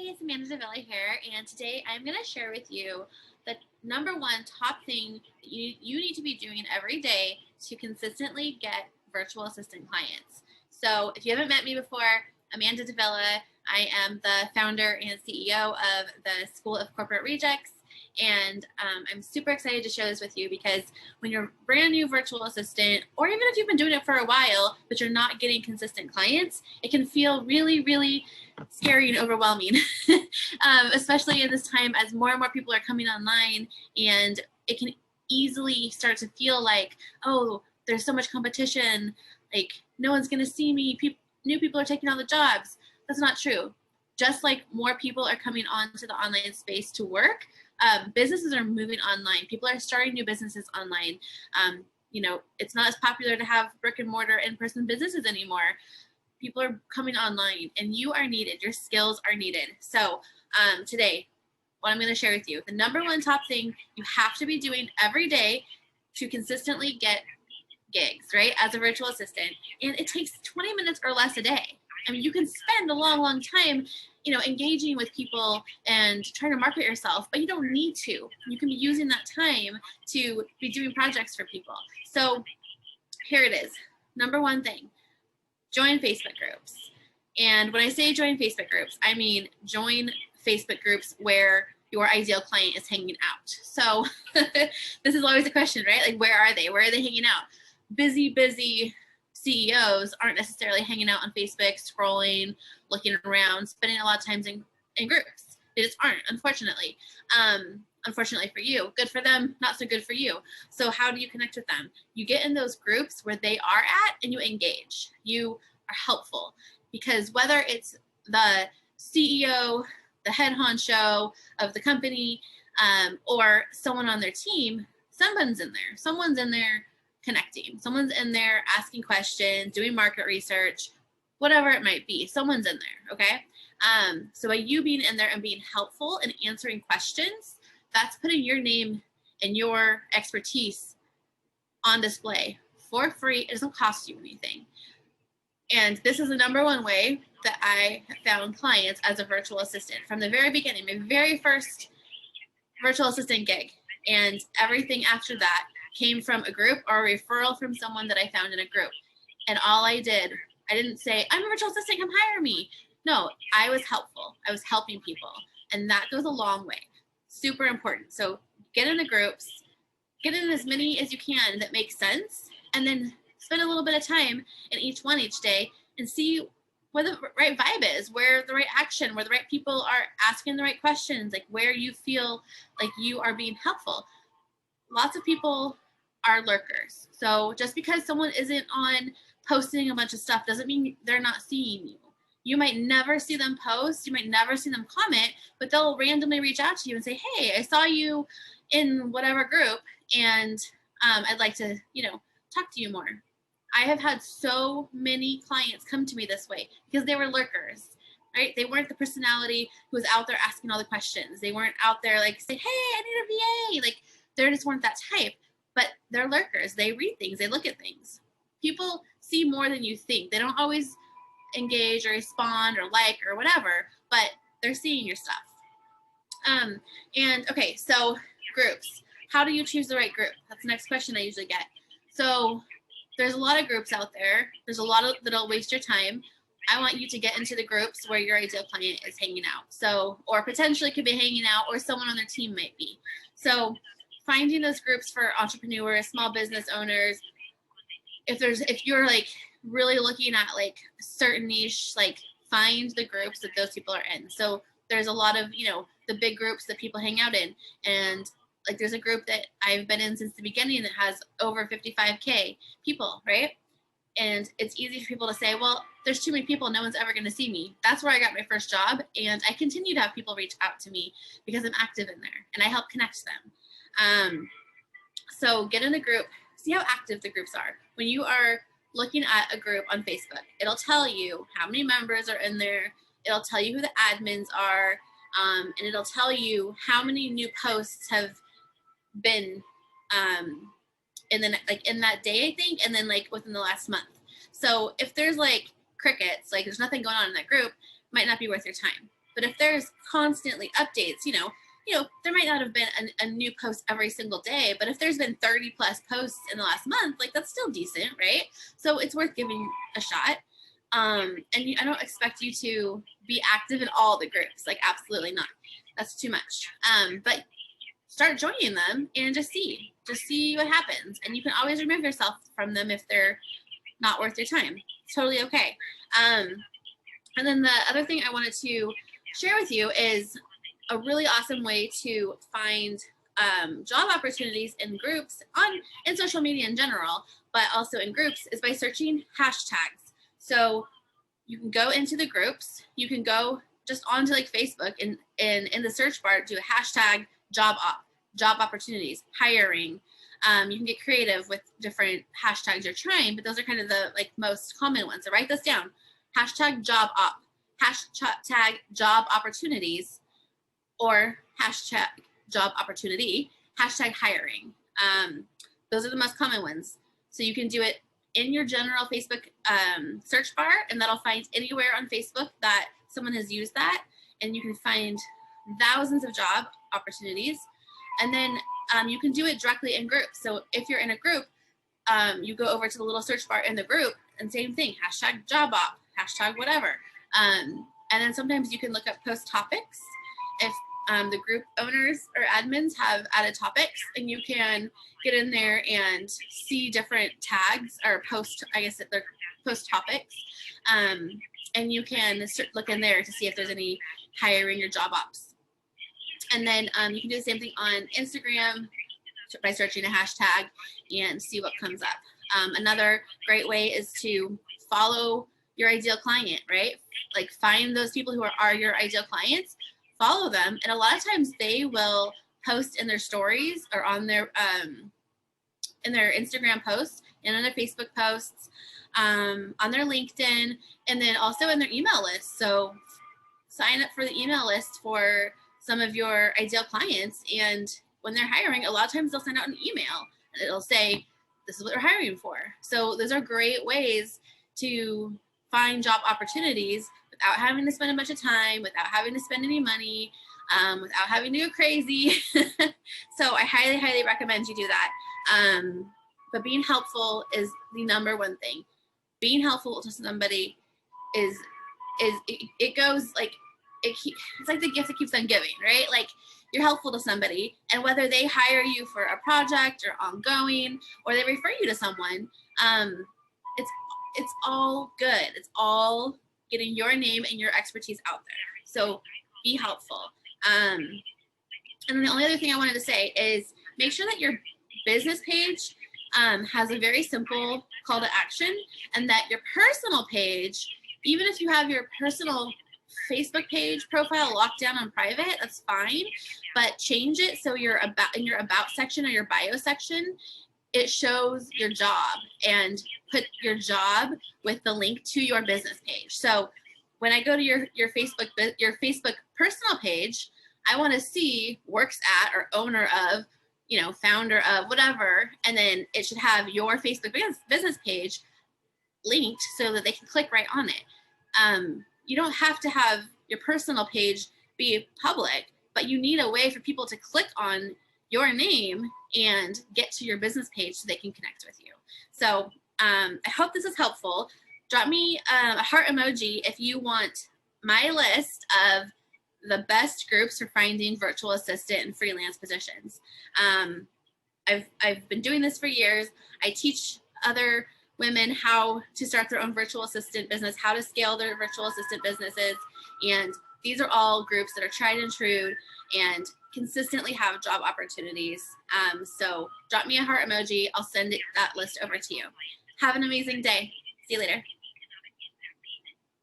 it's Amanda Davila here, and today I'm going to share with you the number one top thing that you need to be doing every day to consistently get virtual assistant clients. So if you haven't met me before, Amanda Davila, I am the founder and CEO of the School of Corporate Rejects, and I'm super excited to share this with you because when you're a brand new virtual assistant, or even if you've been doing it for a while, but you're not getting consistent clients, it can feel really, really scary and overwhelming, especially in this time as more and more people are coming online, and it can easily start to feel like, oh, there's so much competition, like no one's going to see me, new people are taking all the jobs. That's not true. Just like more people are coming onto the online space to work, businesses are moving online. People are starting new businesses online. It's not as popular to have brick and mortar in-person businesses anymore. People are coming online, and you are needed. Your skills are needed. So today, what I'm going to share with you, the number one top thing you have to be doing every day to consistently get gigs, right, as a virtual assistant, and it takes 20 minutes or less a day. I mean, you can spend a long, long time, engaging with people and trying to market yourself, but you don't need to. You can be using that time to be doing projects for people. So here it is. Number one thing, join Facebook groups. And when I say join Facebook groups, I mean join Facebook groups where your ideal client is hanging out. So this is always a question, right? Like, where are they? Where are they hanging out? Busy CEOs aren't necessarily hanging out on Facebook, scrolling, looking around, spending a lot of time in groups. They just aren't, unfortunately. Unfortunately for you, good for them, not so good for you. So how do you connect with them? You get in those groups where they are at and you engage. You are helpful, because whether it's the CEO, the head honcho of the company, or someone on their team, someone's in there connecting. Someone's in there asking questions, doing market research, whatever it might be. Someone's in there, okay? So by you being in there and being helpful and answering questions, that's putting your name and your expertise on display for free. It doesn't cost you anything. And this is the number one way that I found clients as a virtual assistant from the very beginning, my very first virtual assistant gig. And everything after that came from a group or a referral from someone that I found in a group. And all I did, I didn't say, I'm a virtual assistant, come hire me. No, I was helpful. I was helping people. And that goes a long way. Super important. So get in the groups, get in as many as you can that make sense, and then spend a little bit of time in each one each day and see where the right vibe is, where the right action, where the right people are asking the right questions, like where you feel like you are being helpful. Lots of people are lurkers. So just because someone isn't on posting a bunch of stuff doesn't mean they're not seeing you. You might never see them post, you might never see them comment, but they'll randomly reach out to you and say, hey, I saw you in whatever group, and I'd like to, talk to you more. I have had so many clients come to me this way because they were lurkers, right? They weren't the personality who was out there asking all the questions. They weren't out there like saying, hey, I need a VA. Like, they just weren't that type, but they're lurkers. They read things, they look at things. People see more than you think. They don't always engage or respond or like or whatever, but they're seeing your stuff. Okay, so groups. How do you choose the right group? That's the next question I usually get. So there's a lot of groups out there. There's a lot of that'll waste your time. I want you to get into the groups where your ideal client is hanging out. So, or potentially could be hanging out, or someone on their team might be. So finding those groups for entrepreneurs, small business owners, if you're like really looking at like a certain niche, like find the groups that those people are in. So there's a lot of, the big groups that people hang out in. And like there's a group that I've been in since the beginning that has over 55K people, right? And it's easy for people to say, well, there's too many people, no one's ever going to see me. That's where I got my first job. And I continue to have people reach out to me because I'm active in there and I help connect them. So get in a group, see how active the groups are. When you are looking at a group on Facebook, it'll tell you how many members are in there. It'll tell you who the admins are. And it'll tell you how many new posts have been in that day, I think, and then like within the last month. So if there's like crickets, like there's nothing going on in that group, might not be worth your time. But if there's constantly updates, there might not have been a new post every single day, but if there's been 30 plus posts in the last month, like that's still decent, right? So it's worth giving a shot. And I don't expect you to be active in all the groups, like absolutely not. That's too much. But start joining them and just see what happens. And you can always remove yourself from them if they're not worth your time. It's totally okay. And then the other thing I wanted to share with you is a really awesome way to find job opportunities in groups in social media in general, but also in groups, is by searching hashtags. So you can go into the groups, you can go just onto like Facebook and in the search bar, do a hashtag job opportunities, hiring. You can get creative with different hashtags you're trying, but those are kind of the like most common ones. So write this down: hashtag job opportunities, or hashtag job opportunity, hashtag hiring. Those are the most common ones. So you can do it in your general Facebook search bar, and that'll find anywhere on Facebook that someone has used that, and you can find thousands of job opportunities. And then you can do it directly in groups. So if you're in a group, you go over to the little search bar in the group, and same thing, hashtag job op, hashtag whatever. And then sometimes you can look up post topics if the group owners or admins have added topics, and you can get in there and see different tags or post, I guess they're post topics. And you can look in there to see if there's any hiring or job ops. And then you can do the same thing on Instagram by searching a hashtag and see what comes up. Another great way is to follow your ideal client, right? Like find those people who are your ideal clients, follow them, and a lot of times they will post in their stories or on their in their Instagram posts and on their Facebook posts, on their LinkedIn, and then also in their email list. So sign up for the email list for some of your ideal clients, and when they're hiring, a lot of times they'll send out an email and it'll say, this is what we're hiring for. So those are great ways to find job opportunities without having to spend a bunch of time, without having to spend any money, without having to go crazy. So I highly, highly recommend you do that. But being helpful is the number one thing. Being helpful to somebody it goes like, it's like the gift that keeps on giving, right? Like you're helpful to somebody, and whether they hire you for a project or ongoing, or they refer you to someone, it's all good. It's all getting your name and your expertise out there. So be helpful. And then the only other thing I wanted to say is make sure that your business page has a very simple call to action, and that your personal page, even if you have your personal Facebook page profile locked down on private, that's fine, but change it so in your about section or your bio section, it shows your job, and put your job with the link to your business page. So when I go to your Facebook personal page, I want to see works at or owner of, founder of whatever, and then it should have your Facebook business page linked so that they can click right on it. You don't have to have your personal page be public, but you need a way for people to click on your name and get to your business page so they can connect with you. So I hope this is helpful. Drop me a heart emoji if you want my list of the best groups for finding virtual assistant and freelance positions. I've been doing this for years. I teach other women how to start their own virtual assistant business, how to scale their virtual assistant businesses. And these are all groups that are tried and true and consistently have job opportunities. So drop me a heart emoji. I'll send that list over to you. Have an amazing day. See you later.